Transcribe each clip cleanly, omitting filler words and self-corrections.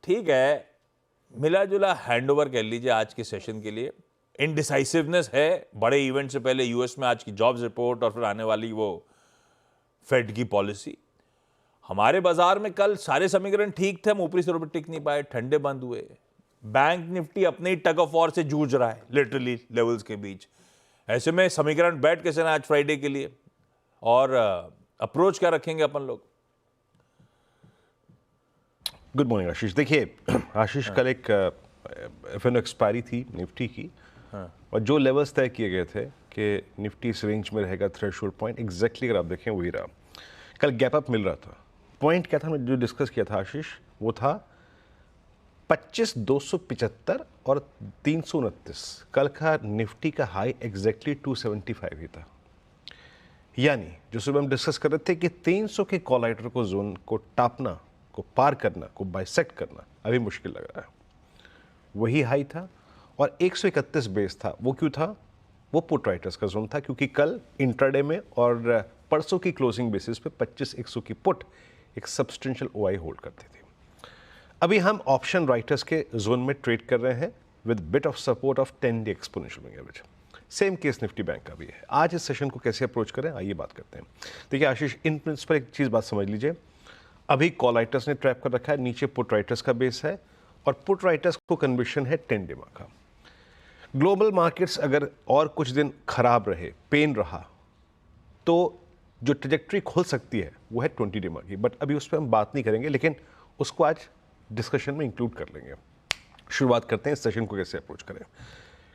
ठीक है, मिला जुला हैंडओवर कह लीजिए आज के सेशन के लिए। इनडिसाइसिवनेस है, बड़े इवेंट से पहले यूएस में आज की जॉब्स रिपोर्ट और फिर आने वाली वो फेड की पॉलिसी। हमारे बाजार में कल सारे समीकरण ठीक थे, हम ऊपरी स्तरों पर टिक नहीं पाए, ठंडे बंद हुए। बैंक निफ्टी अपने ही टग ऑफ वॉर से जूझ रहा है लिटरली लेवल्स के बीच। ऐसे में समीकरण बैठ कैसे ना आज फ्राइडे के लिए, और अप्रोच क्या रखेंगे अपन लोग? गुड मॉर्निंग आशीष। देखिए आशीष, कल एक एफएनओ एक्सपायरी थी निफ्टी की, और जो लेवल्स तय किए गए थे कि निफ्टी इस रेंज में रहेगा, थ्रेशोल्ड पॉइंट एग्जैक्टली अगर आप देखें वही रहा। कल गैप अप मिल रहा था। पॉइंट क्या था, मैं जो डिस्कस किया था आशीष, वो था 25,275 और 329। कल का निफ्टी का हाई एग्जैक्टली 275 ही था। यानी जो सुबह हम डिस्कस कर रहे थे कि 300 के कॉल राइटर को जोन को टापना, को पार करना, को बाइसेक्ट करना अभी मुश्किल लग रहा है। वही हाई था और 131 बेस था। वो क्यों था? वो पुट राइटर्स का जोन था, क्योंकि कल इंट्राडे में और परसों की क्लोजिंग बेसिस पे 25,100 की पुट एक सब्सटेंशियल ओआई होल्ड करती थी। अभी हम ऑप्शन राइटर्स के जोन में ट्रेड कर रहे हैं with bit of support of 10-डे exponential moving average. Same case Nifty bank का भी है। आज इस सेशन को कैसे अप्रोच करें, आइए बात करते हैं। देखिए आशीष, इन प्रिंसिपल एक चीज़ बात समझ लीजिए। अभी कॉल राइटर्स ने ट्रैप कर रखा है, नीचे पुट राइटर्स का बेस है, और पुट राइटर्स को कन्विक्शन है 10 डे का। ग्लोबल मार्केट्स अगर और कुछ दिन खराब रहे, पेन रहा, तो जो ट्रेजेक्ट्री खुल सकती है वो है 20 डे की। बट अभी उस पर हम बात नहीं करेंगे, लेकिन उसको आज डिस्कशन में इंक्लूड कर लेंगे। शुरुआत करते हैं इस सेशन को कैसे अप्रोच करें।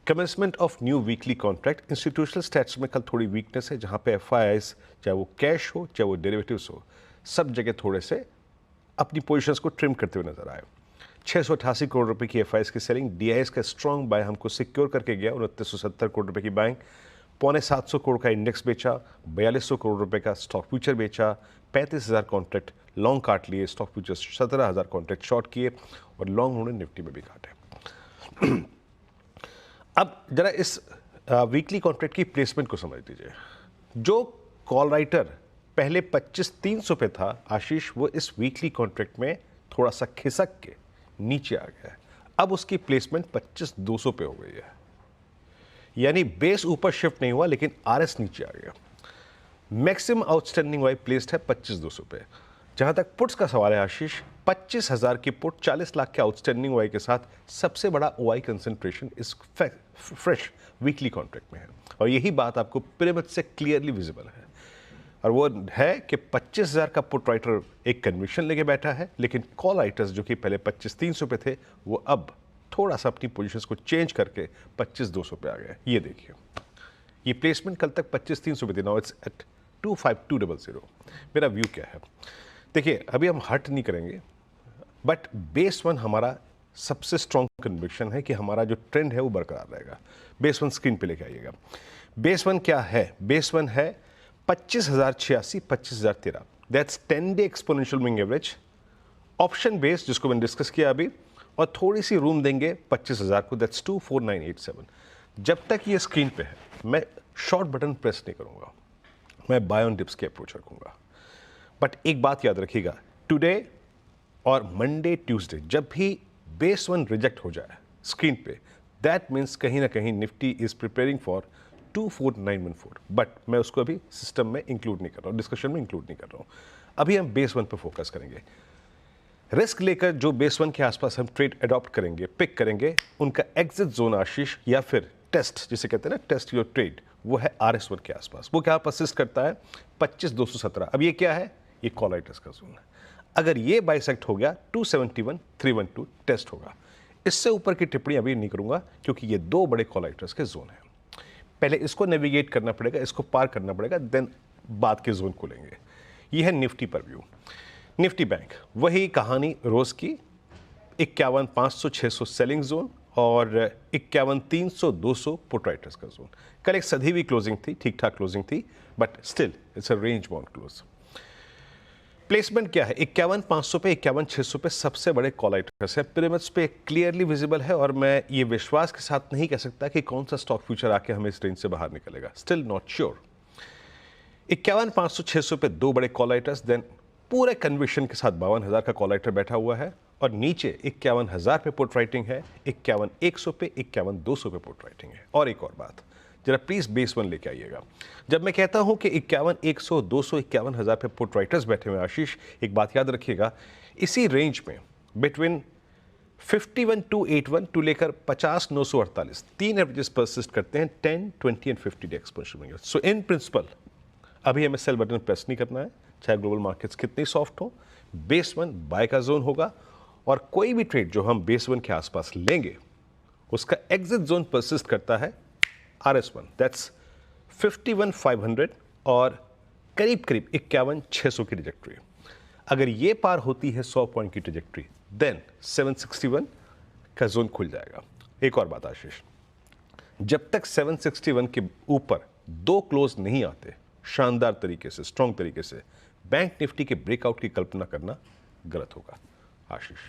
Commencement of new weekly contract. Institutional stats में कल थोड़ी वीकनेस है, जहां पे एफआईआईस, चाहे वो कैश हो चाहे वो डेरिवेटिव्स हो, सब जगह थोड़े से अपनी पोजीशंस को ट्रिम करते हुए नजर आए। 688 करोड़ रुपए की एफआईआईस की सेलिंग, डीआईएस का स्ट्रॉन्ग बाय हमको सिक्योर करके गया। 2970 करोड़ रुपए की बाइंग, 725 करोड़ का इंडेक्स बेचा, 4200 करोड़ रुपए का स्टॉक फ्यूचर बेचा, 35,000 कॉन्ट्रैक्ट लॉन्ग काट लिए, स्टॉक फ्यूचर 17,000 कॉन्ट्रैक्ट शॉर्ट किए, और लॉन्ग उन्होंने निफ्टी में भी काटे। अब जरा इस वीकली कॉन्ट्रैक्ट की प्लेसमेंट को समझ लीजिए। जो कॉल राइटर पहले 25,300 पे था आशीष, वो इस वीकली कॉन्ट्रैक्ट में थोड़ा सा खिसक के नीचे आ गया है। अब उसकी प्लेसमेंट 25,200 पे हो गई है। यानी बेस ऊपर शिफ्ट नहीं हुआ, लेकिन आरएस नीचे आ गया। मैक्सिमम आउटस्टैंडिंग वाई प्लेस्ड है 25,200 पे। जहां तक पुट्स का सवाल है आशीष, 25,000 की पुट 40 लाख के आउटस्टैंडिंग वाई के साथ सबसे बड़ा ओआई कंसंट्रेशन इस फ्रेश वीकली कॉन्ट्रैक्ट में है, और यही बात आपको पिरामिड से क्लियरली विजिबल है। और वो है कि 25,000 का पुट राइटर एक कन्विक्शन लेके बैठा है, लेकिन कॉल राइटर्स जो कि पहले 25,300 पे थे, वो अब थोड़ा सा अपनी पोजीशंस को चेंज करके 25,200 पे आ गए। ये देखिए, ये प्लेसमेंट कल तक 25,300 पे थी, नाउ इट्स एट 25,200। मेरा व्यू क्या है? देखिए, अभी हम हट नहीं करेंगे, बट बेस वन हमारा सबसे स्ट्रॉन्ग कन्विक्शन है कि हमारा जो ट्रेंड है वो बरकरार रहेगा। बेस वन स्क्रीन पे लेके आइएगा। बेस वन क्या है? बेस वन है 25,086, 25,013। That's 10 day exponential moving average. Option base, जिसको मैंने डिस्कस किया अभी, और थोड़ी सी रूम देंगे 25,000 को, दैट्स 24987। जब तक ये स्क्रीन पे है, मैं शॉर्ट बटन प्रेस नहीं करूंगा, मैं बाय ऑन डिप्स की अप्रोच रखूंगा। बट एक बात याद रखिएगा, टुडे और मंडे ट्यूसडे जब भी बेस वन रिजेक्ट हो जाए स्क्रीन पे, दैट मीन्स कहीं ना कहीं Nifty is preparing for 24914। But मैं उसको अभी सिस्टम में इंक्लूड नहीं कर रहा हूँ, डिस्कशन में इंक्लूड नहीं कर रहा हूँ। अभी हम बेस वन पर फोकस करेंगे। रिस्क लेकर जो बेस वन के आसपास हम ट्रेड अडॉप्ट करेंगे, पिक करेंगे, उनका एग्जिट जोन आशीष, या फिर टेस्ट जिसे कहते हैं ना, टेस्ट योर ट्रेड, वो है RS1 के आसपास। वो क्या परसिस्ट करता है? 25,217। अब ये क्या है? ये कॉल राइटर्स का जोन है। अगर ये बाइसेक्ट हो गया, 271,312 टेस्ट होगा। इससे ऊपर की टिप्पणी अभी नहीं करूंगा, क्योंकि ये दो बड़े कॉल राइटर्स के जोन हैं। पहले इसको नेविगेट करना पड़ेगा, इसको पार करना पड़ेगा, देन बाद के जोन को लेंगे। ये है निफ्टी पर व्यू। निफ्टी बैंक, वही कहानी रोज की, 51,500-600 सेलिंग जोन और 51,300-200 पुट राइटर्स का जोन। कल एक सधी हुई क्लोजिंग थी, ठीक ठाक क्लोजिंग थी, but still it's a range bound close. Placement क्या है? 51,500 पे, 51,600 पे सबसे बड़े कॉल राइटर्स है। पिरामिड्स पे क्लियरली विजिबल है, और मैं ये विश्वास के साथ नहीं कह सकता कि कौन सा स्टॉक फ्यूचर आके हमें इस रेंज से बाहर निकलेगा। Still not sure. 51,500-600 पे दो बड़े कॉल राइटर्स, देन पूरे कन्विक्शन के साथ 52,000 का कॉल राइटर बैठा हुआ है, और नीचे 51,000 पे पुट राइटिंग है, 51,100 पे, 51,200 पे पुट राइटिंग है। और एक और बात, जरा प्लीज बेस वन लेके आइएगा। जब मैं कहता हूं कि 51,100, 200, 51,000 पे पुट राइटर्स बैठे हुए, आशीष एक बात याद रखिएगा, इसी रेंज में बिटवीन 51,281 टू लेकर 50,948 तीन एवरेजेस परसिस्ट करते हैं 10, 20 and 50 day exponential. So in principle अभी हमें सेल बटन प्रेस नहीं करना है, चाहे ग्लोबल मार्केट्स कितनी सॉफ्ट हो। बेस वन बाय का जोन होगा और कोई भी ट्रेड जो हम बेस वन के आसपास लेंगे उसका एग्जिट जोन परसिस्ट करता है RS1, दैट्स 51,500 और करीब करीब 51,600 की ट्रेजेक्ट्री। अगर ये पार होती है 100 पॉइंट की ट्रेजेक्ट्री, देन 761 का जोन खुल जाएगा। एक और बात आशीष, जब तक 761 के ऊपर दो क्लोज नहीं आते शानदार तरीके से, स्ट्रॉन्ग तरीके से, बैंक निफ्टी के ब्रेकआउट की कल्पना करना गलत होगा। आशीष।